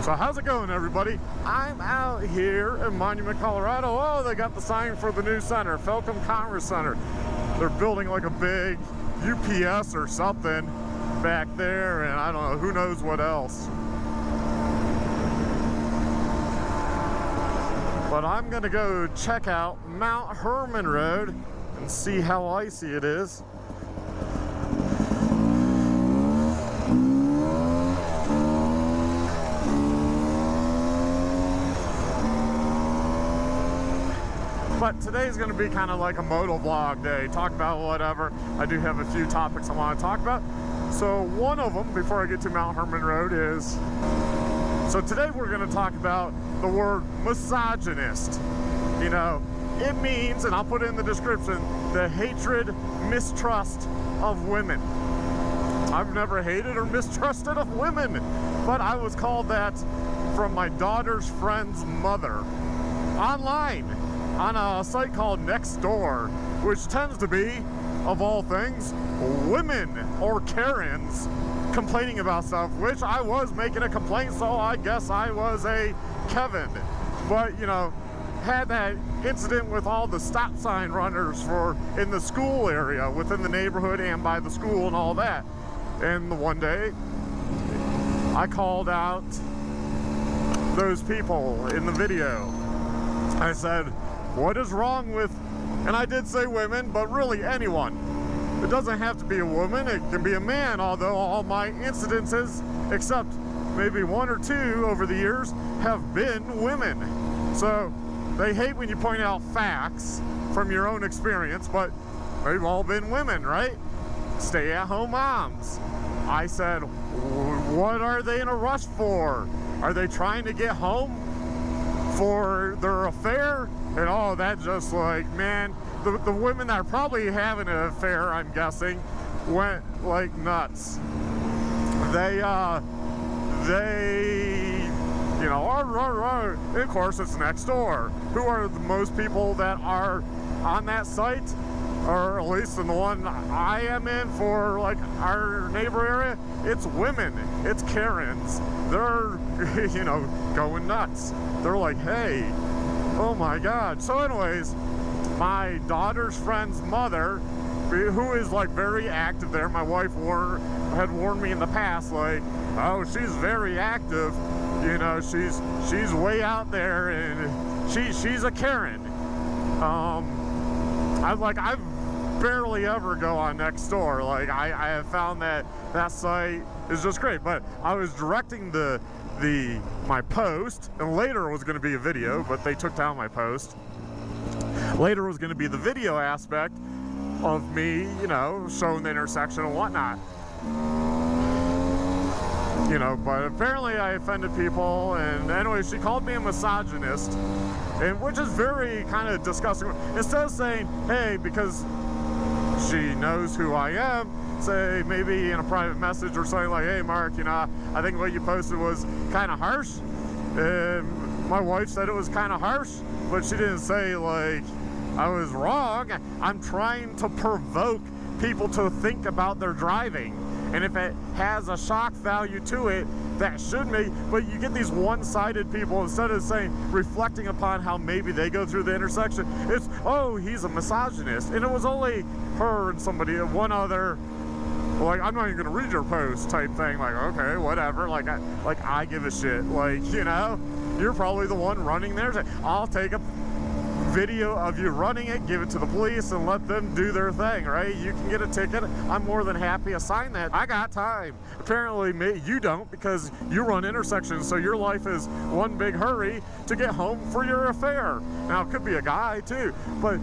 So how's it going, everybody? I'm out here in Monument, Colorado. Oh, they got the sign for the new center, Felcom Commerce Center. They're building like a big UPS or something back there, and I don't know, who knows what else. But I'm gonna go check out Mount Herman Road and see how icy it is. But today's going to be kind of like a moto vlog day. Talk about whatever. I do have a few topics I want to talk about. So one of them, before I get to Mount Herman Road, is... So today we're going to talk about the word misogynist. You know, it means, and I'll put it in the description, the hatred, mistrust of women. I've never hated or mistrusted of women, but I was called that from my daughter's friend's mother online, on a site called Nextdoor, which tends to be, of all things, women or Karens complaining about stuff, which I was making a complaint, so I guess I was a Kevin. But, you know, had that incident with all the stop sign runners in the school area, within the neighborhood and by the school and all that. And the one day, I called out those people in the video. I said, what is wrong with, and I did say women, but really anyone. It doesn't have to be a woman, it can be a man, although all my incidences, except maybe one or two over the years, have been women. So they hate when you point out facts from your own experience, but they've all been women, right? Stay-at-home moms. I said, what are they in a rush for? Are they trying to get home for their affair? And oh, that just like, man, the women that are probably having an affair, I'm guessing, went like nuts. They you know, and of course it's Nextdoor. Who are the most people that are on that site? Or at least in the one I am in for like our neighbor area, it's women, it's Karens. They're, you know, going nuts. They're like, hey, oh my God. So anyways, my daughter's friend's mother, who is like very active there, my wife had warned me in the past, like, oh, she's very active, you know, she's way out there, and she's a Karen. I've barely ever go on Nextdoor. Like I have found that site is just great. But I was directing my post, and later it was going to be a video, but they took down my post. Later was going to be the video aspect of me, you know, showing the intersection and whatnot. You know, but apparently I offended people, and anyway, she called me a misogynist, and which is very kind of disgusting. Instead of saying, hey, because she knows who I am, say maybe in a private message or something like, hey Mark, you know, I think what you posted was kind of harsh. And my wife said it was kind of harsh, but she didn't say like I was wrong. I'm trying to provoke people to think about their driving. And if it has a shock value to it, that should be. But you get these one-sided people, instead of saying, reflecting upon how maybe they go through the intersection, it's, oh, he's a misogynist. And it was only her and somebody, one other, like, I'm not even gonna read your post type thing. Like, okay, whatever. Like I give a shit. Like, you know, you're probably the one running there. I'll take a video of you running it, give it to the police, and let them do their thing, right? You can get a ticket. I'm more than happy to sign that. I got time. Apparently you don't, because you run intersections, so your life is one big hurry to get home for your affair. Now, it could be a guy too, but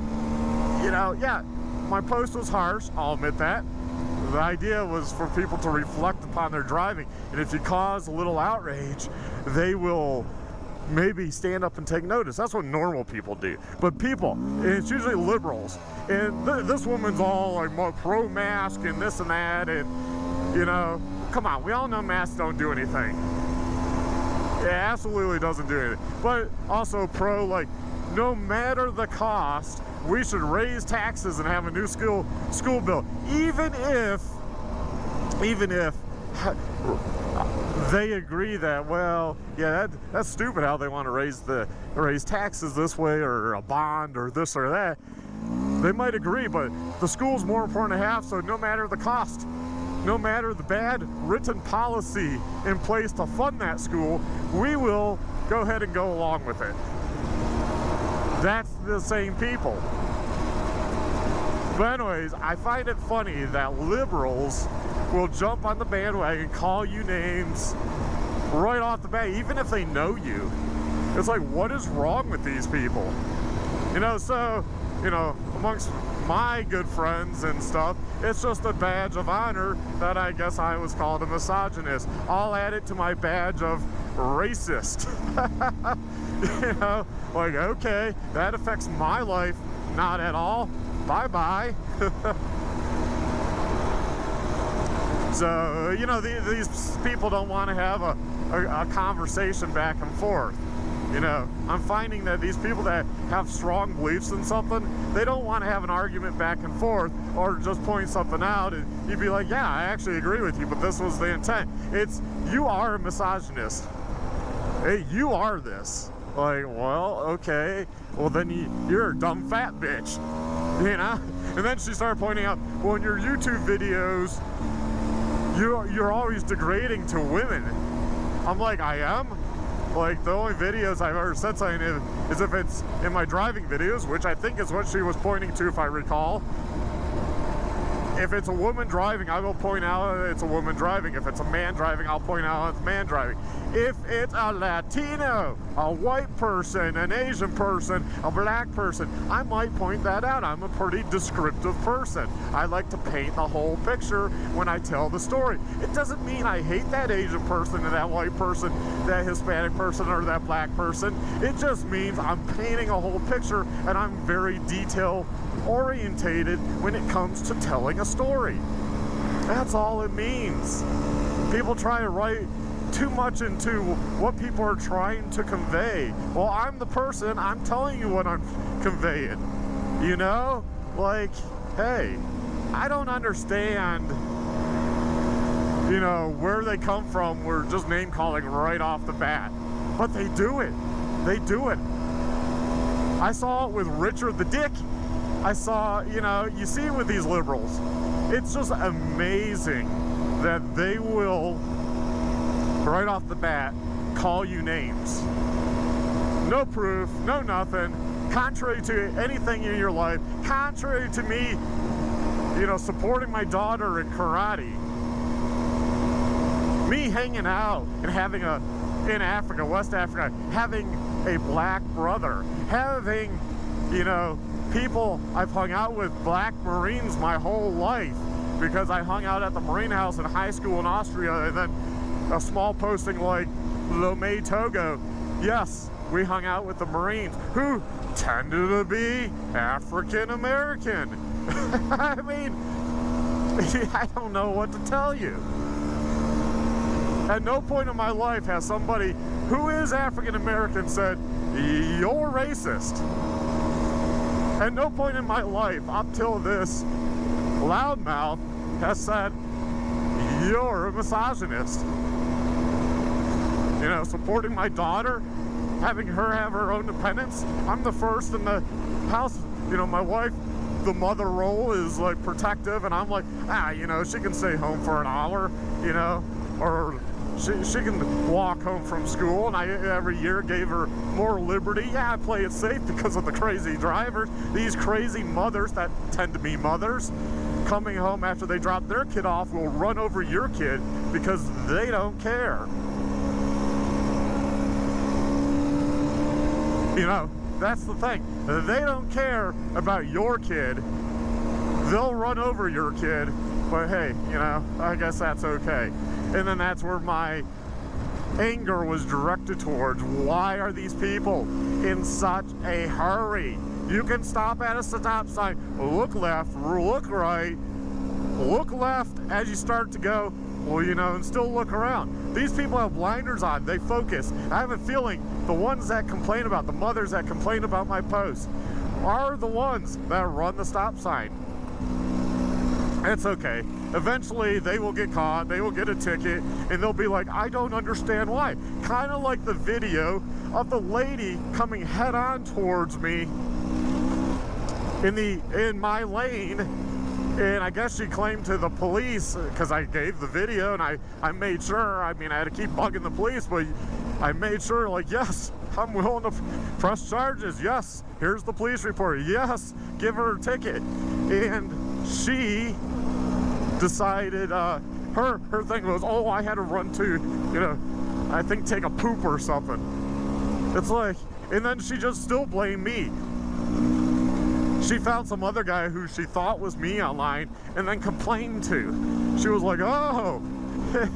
you know, yeah, my post was harsh, I'll admit that. The idea was for people to reflect upon their driving, and if you cause a little outrage, they will maybe stand up and take notice. That's what normal people do. But people, and it's usually liberals, and this woman's all like pro-mask and this and that, and you know, come on, we all know masks don't do anything. It absolutely doesn't do anything. But also pro, like, no matter the cost, we should raise taxes and have a new school bill, even if they agree that, well, yeah, that's stupid how they want to raise taxes this way, or a bond, or this or that. They might agree, but the school's more important to have, so no matter the cost, no matter the bad written policy in place to fund that school, we will go ahead and go along with it. That's the same people. But anyways, I find it funny that liberals will jump on the bandwagon, call you names right off the bat, even if they know you. It's like, what is wrong with these people? You know, so, you know, amongst my good friends and stuff, it's just a badge of honor that I guess I was called a misogynist. I'll add it to my badge of racist. You know, like, okay, that affects my life, not at all. Bye-bye. So, you know, these people don't want to have a conversation back and forth. You know, I'm finding that these people that have strong beliefs in something, they don't want to have an argument back and forth or just point something out and you'd be like, yeah, I actually agree with you, but this was the intent. It's, you are a misogynist. Hey, you are this. Like, well, okay, well then you're a dumb fat bitch, you know? And then she started pointing out, well, in your YouTube videos, you're always degrading to women. I'm like, I am? Like, the only videos I've ever said something is if it's in my driving videos, which I think is what she was pointing to, if I recall. If it's a woman driving, I will point out it's a woman driving. If it's a man driving, I'll point out it's a man driving. If it's a Latino, a white person, an Asian person, a black person, I might point that out. I'm a pretty descriptive person. I like to paint the whole picture when I tell the story. It doesn't mean I hate that Asian person and that white person, that Hispanic person, or that black person. It just means I'm painting a whole picture and I'm very detail orientated when it comes to telling a story. That's all it means. People try to write too much into what people are trying to convey. Well, I'm the person, I'm telling you what I'm conveying. You know? Like, hey, I don't understand, you know, where they come from. We're just name calling right off the bat. But they do it. They do it. I saw it with Richard the Dick. I saw, you know, you see it with these liberals. It's just amazing that they will, right off the bat, call you names. No proof, no nothing, contrary to anything in your life, contrary to me, you know, supporting my daughter in karate. Me hanging out and having in Africa, West Africa, having a black brother, having, you know, people I've hung out with, black Marines, my whole life, because I hung out at the Marine House in high school in Austria, and then a small posting like Lomé, Togo. Yes, we hung out with the Marines, who tended to be African American. I mean, I don't know what to tell you. At no point in my life has somebody who is African American said, you're racist. At no point in my life, up till this loudmouth, has said, you're a misogynist. You know, supporting my daughter, having her have her own independence. I'm the first in the house. You know, my wife, the mother role is like protective, and I'm like, you know, she can stay home for an hour, you know, or she can walk home from school, and I every year gave her more liberty. Yeah, I play it safe because of the crazy drivers, these crazy mothers that tend to be mothers, coming home after they drop their kid off will run over your kid because they don't care. You know, that's the thing. They don't care about your kid. They'll run over your kid, but hey, you know, I guess that's okay. And then that's where my anger was directed towards. Why are these people in such a hurry? You can stop at a stop sign, look left, look right, look left as you start to go, well, you know, and still look around. These people have blinders on, they focus. I have a feeling the ones that complain about, the mothers that complain about my posts, are the ones that run the stop sign. It's okay. Eventually, they will get caught, they will get a ticket, and they'll be like, I don't understand why. Kind of like the video of the lady coming head on towards me in my lane, and I guess she claimed to the police, because I gave the video, and I made sure, I mean, I had to keep bugging the police, but I made sure, like, yes, I'm willing to press charges. Yes, here's the police report. Yes, give her a ticket. And she decided, her thing was, oh, I had to run to, you know, I think take a poop or something. It's like, and then she just still blamed me. She found some other guy who she thought was me online and then complained to. She was like, oh,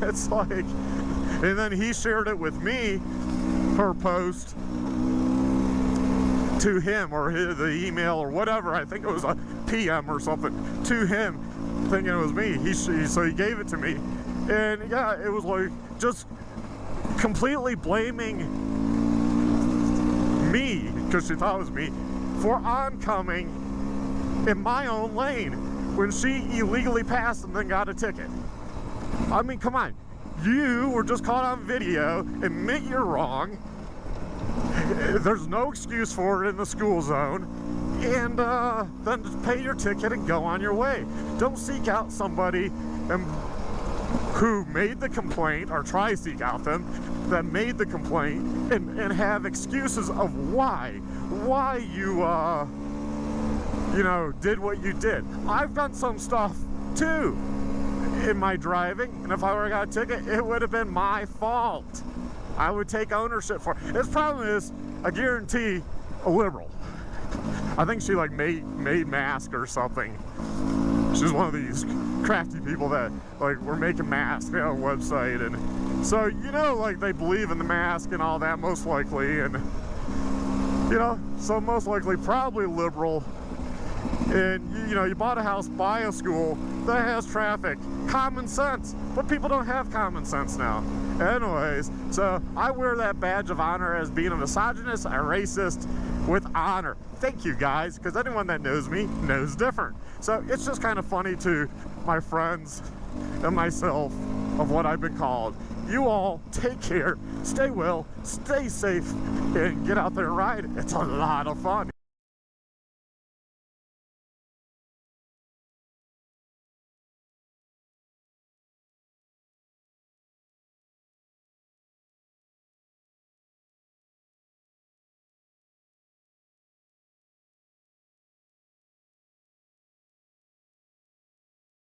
it's like, and then he shared it with me, her post, to him, or the email or whatever. I think it was a PM or something to him, thinking it was me. So he gave it to me, and yeah, it was like just completely blaming me, because she thought it was me, for oncoming in my own lane when she illegally passed and then got a ticket. I mean, come on, you were just caught on video. Admit you're wrong. There's no excuse for it in the school zone, and then just pay your ticket and go on your way. Don't seek out somebody who made the complaint, or try to seek out them that made the complaint, and have excuses of why you you know, did what you did. I've done some stuff too in my driving, and if I would have got a ticket, it would have been my fault. I would take ownership for it. His problem is, I guarantee, a liberal. I think she like made masks or something. She's one of these crafty people that like were making masks on a website, and so, you know, like they believe in the mask and all that, most likely, and you know, so most likely probably liberal. And you know, you bought a house by a school that has traffic, common sense, but people don't have common sense now. Anyways, so I wear that badge of honor as being a misogynist, a racist, with honor. Thank you guys, because anyone that knows me knows different. So it's just kind of funny to my friends and myself of what I've been called. You all take care, stay well, stay safe, and get out there and ride. It's a lot of fun.